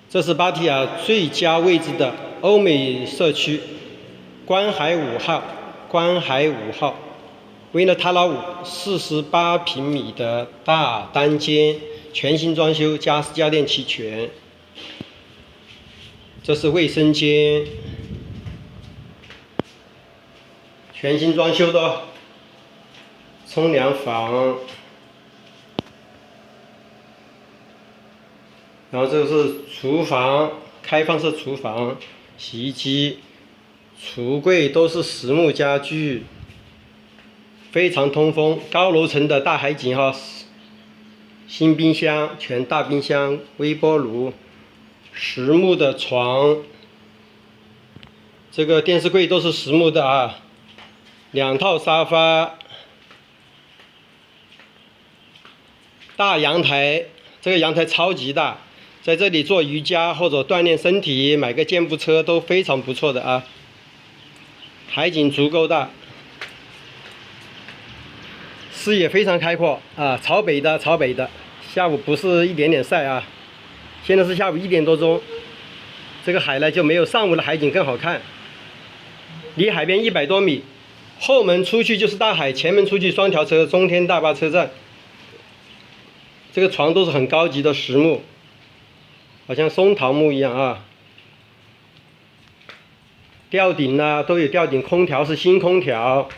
这是芭提雅最佳位置的欧美社区，观海5号。观海5号，维纳塔拉伍48平米的大单间，全新装修，家私家电齐全。这是卫生间，全新装修的冲凉房。 然后这个是厨房，开放式厨房，洗衣机、橱柜都是实木家具，非常通风。高楼层的大海景哈，新冰箱、全大冰箱、微波炉，实木的床，这个电视柜都是实木的啊，2套沙发，大阳台，这个阳台超级大。 在这里做瑜伽或者锻炼身体，买个健步车都非常不错的啊。海景足够大，视野非常开阔啊，朝北的。下午不是一点点晒啊，现在是下午1点多钟，这个海呢就没有上午的海景更好看。离海边100多米，后门出去就是大海，前门出去双条车，中天大巴车站。这个床都是很高级的实木。 好像松桃木一样啊，吊顶啊都有吊顶，空调是新空调，